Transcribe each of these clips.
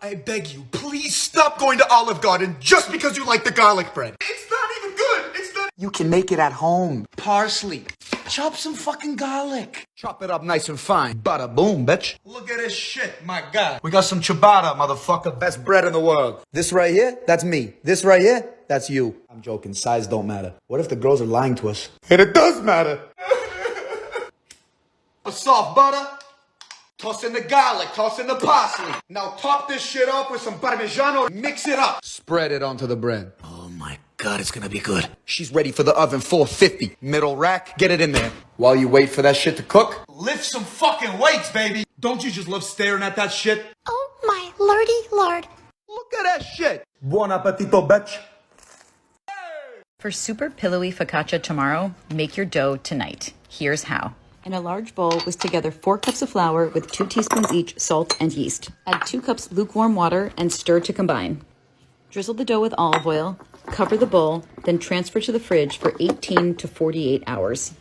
I beg you, please stop going to Olive Garden just because you like the garlic bread. It's not even good. It's not. You can make it at home. Parsley. Chop some fucking garlic. Chop it up nice and fine. Bada boom, bitch. Look at this shit, my God. We got some ciabatta, motherfucker. Best bread in the world. This right here, that's me. This right here, that's you. I'm joking. Size don't matter. What if the girls are lying to us? And it does matter. A soft butter. Toss in the garlic, toss in the parsley. Now top this shit off with some Parmigiano. Mix it up. Spread it onto the bread. Oh my God, it's gonna be good. She's ready for the oven, 450. Middle rack, get it in there. While you wait for that shit to cook, lift some fucking weights, baby. Don't you just love staring at that shit? Oh my lordy lord. look at that shit. Buon appetito, bitch. For super pillowy focaccia tomorrow, make your dough tonight. Here's how. In a large bowl, whisk together 4 cups of flour with 2 teaspoons each salt and yeast. Add 2 cups lukewarm water and stir to combine. Drizzle the dough with olive oil, cover the bowl, then transfer to the fridge for 18 to 48 hours.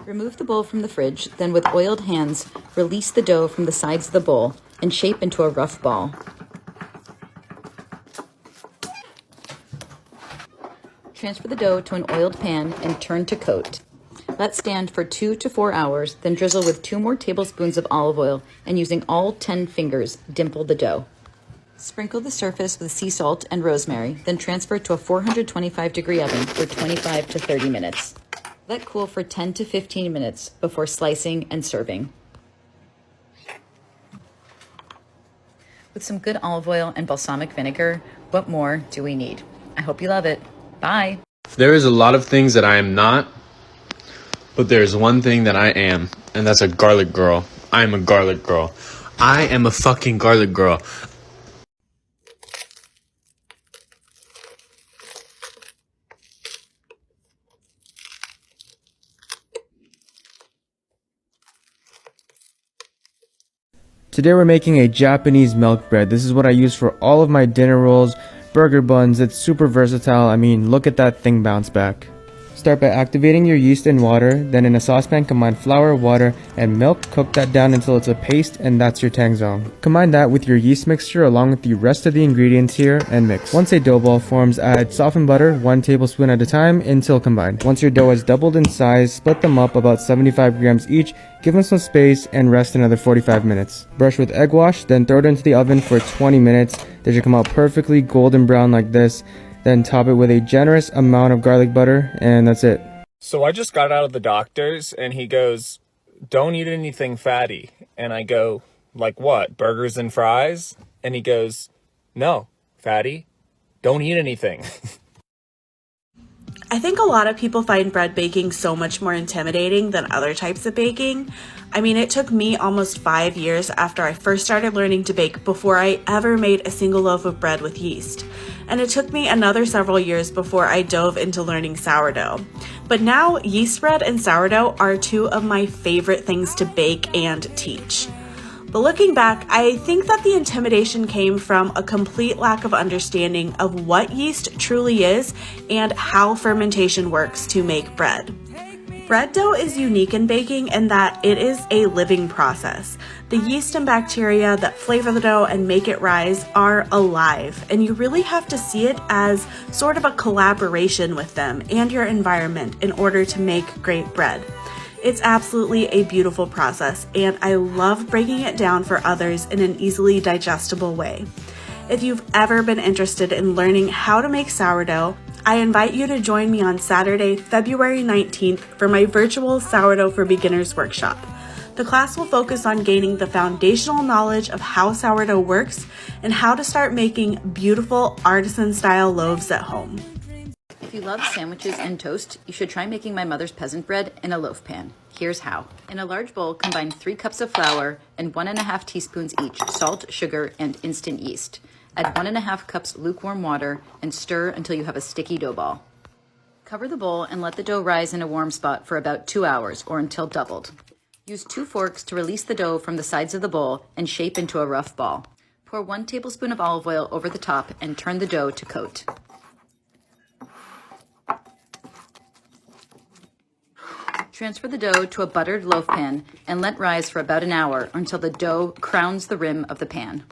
Remove the bowl from the fridge, then with oiled hands, release the dough from the sides of the bowl and shape into a rough ball. Transfer the dough to an oiled pan and turn to coat. Let stand for 2 to 4 hours, then drizzle with 2 more tablespoons of olive oil and using all 10 fingers, dimple the dough. Sprinkle the surface with sea salt and rosemary, then transfer to a 425-degree oven for 25 to 30 minutes. Let cool for 10 to 15 minutes before slicing and serving. With some good olive oil and balsamic vinegar, what more do we need? I hope you love it. Bye. There is a lot of things that I am not, but there's one thing that I am, and that's a garlic girl. I am a garlic girl. I am a fucking garlic girl. Today we're making a Japanese milk bread. This is what I use for all of my dinner rolls, burger buns. It's super versatile. I mean, look at that thing bounce back. Start by activating your yeast in water, then in a saucepan combine flour, water, and milk. Cook that down until it's a paste, and that's your tangzong. Combine that with your yeast mixture along with the rest of the ingredients here and mix. Once a dough ball forms, add softened butter 1 tablespoon at a time until combined. Once your dough has doubled in size, split them up about 75 grams each, give them some space, and rest another 45 minutes. Brush with egg wash, then throw it into the oven for 20 minutes. They should come out perfectly golden brown like this. Then top it with a generous amount of garlic butter, and that's it. So I just got out of the doctor's, and he goes, "Don't eat anything fatty." And I go, "Like what, burgers and fries?" And he goes, "No, fatty, don't eat anything." I think a lot of people find bread baking so much more intimidating than other types of baking. I mean, it took me almost 5 years after I first started learning to bake before I ever made a single loaf of bread with yeast. And it took me another several years before I dove into learning sourdough. But now, yeast bread and sourdough are 2 of my favorite things to bake and teach. But looking back, I think that the intimidation came from a complete lack of understanding of what yeast truly is and how fermentation works to make bread. Bread dough is unique in baking in that it is a living process. The yeast and bacteria that flavor the dough and make it rise are alive, and you really have to see it as sort of a collaboration with them and your environment in order to make great bread. It's absolutely a beautiful process, and I love breaking it down for others in an easily digestible way. If you've ever been interested in learning how to make sourdough, I invite you to join me on Saturday, February 19th for my virtual Sourdough for Beginners workshop. The class will focus on gaining the foundational knowledge of how sourdough works and how to start making beautiful artisan-style loaves at home. If you love sandwiches and toast, you should try making my mother's peasant bread in a loaf pan. Here's how. In a large bowl, combine 3 cups of flour and 1½ teaspoons each salt, sugar, and instant yeast. Add 1½ cups lukewarm water and stir until you have a sticky dough ball. Cover the bowl and let the dough rise in a warm spot for about 2 hours or until doubled. Use 2 forks to release the dough from the sides of the bowl and shape into a rough ball. Pour 1 tablespoon of olive oil over the top and turn the dough to coat. Transfer the dough to a buttered loaf pan and let rise for about an hour until the dough crowns the rim of the pan.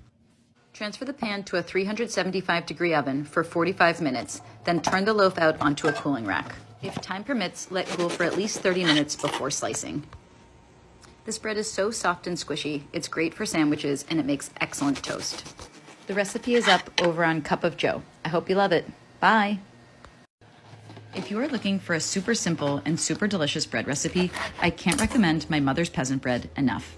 Transfer the pan to a 375-degree oven for 45 minutes, then turn the loaf out onto a cooling rack. If time permits, let cool for at least 30 minutes before slicing. This bread is so soft and squishy, it's great for sandwiches and it makes excellent toast. The recipe is up over on Cup of Joe. I hope you love it. Bye! If you are looking for a super simple and super delicious bread recipe, I can't recommend my mother's peasant bread enough.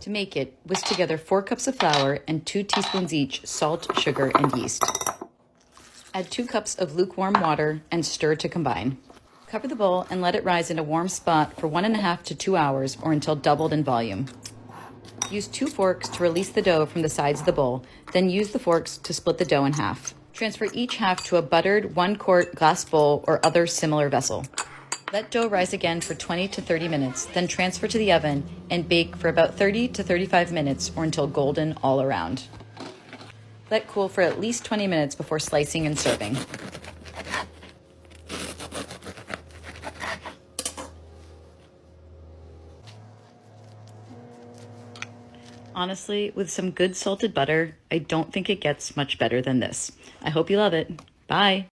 To make it, whisk together 4 cups of flour and 2 teaspoons each salt, sugar, and yeast. Add 2 cups of lukewarm water and stir to combine. Cover the bowl and let it rise in a warm spot for 1.5 to 2 hours or until doubled in volume. Use 2 forks to release the dough from the sides of the bowl, then use the forks to split the dough in half. Transfer each half to a buttered 1-quart glass bowl or other similar vessel. Let dough rise again for 20 to 30 minutes, then transfer to the oven and bake for about 30 to 35 minutes or until golden all around. Let cool for at least 20 minutes before slicing and serving. Honestly, with some good salted butter, I don't think it gets much better than this. I hope you love it. Bye!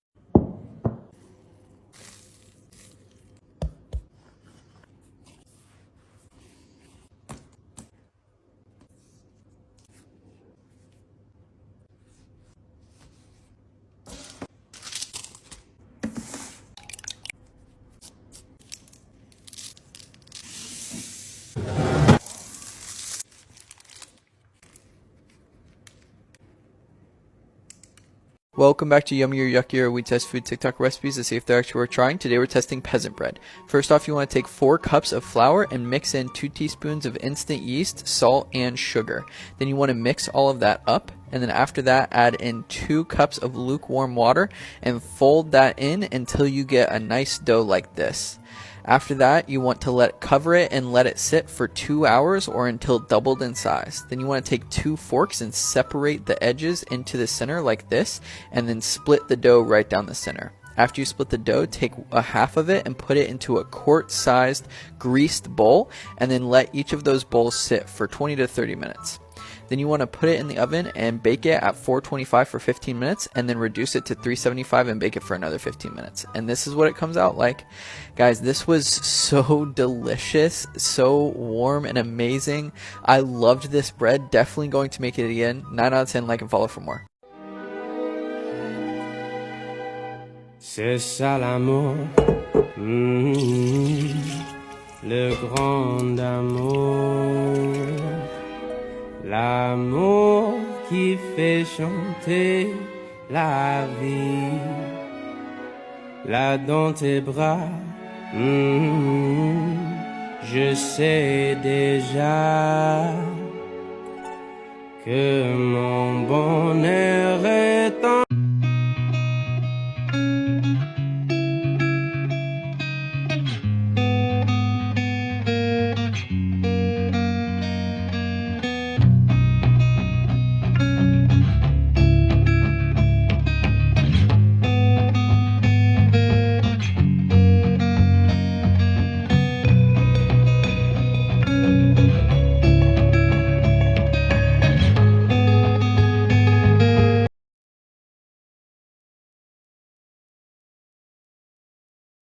Welcome back to Yummy or Yuckier. We test food TikTok recipes to see if they're actually worth trying. Today we're testing peasant bread. First off, you want to take 4 cups of flour and mix in 2 teaspoons of instant yeast, salt, and sugar. Then you want to mix all of that up, and then after that add in 2 cups of lukewarm water and fold that in until you get a nice dough like this. After that, you want to cover it and let it sit for 2 hours or until doubled in size. Then you want to take 2 forks and separate the edges into the center like this, and then split the dough right down the center. After you split the dough, take a half of it and put it into a quart-sized greased bowl, and then let each of those bowls sit for 20 to 30 minutes. Then you want to put it in the oven and bake it at 425 for 15 minutes, and then reduce it to 375 and bake it for another 15 minutes. And this is what it comes out like. Guys, this was so delicious, so warm and amazing. I loved this bread. Definitely going to make it again. 9 out of 10, like and follow for more. C'est ça l'amour, le grand amour. L'amour qui fait chanter la vie, là dans tes bras, je sais déjà que mon bonheur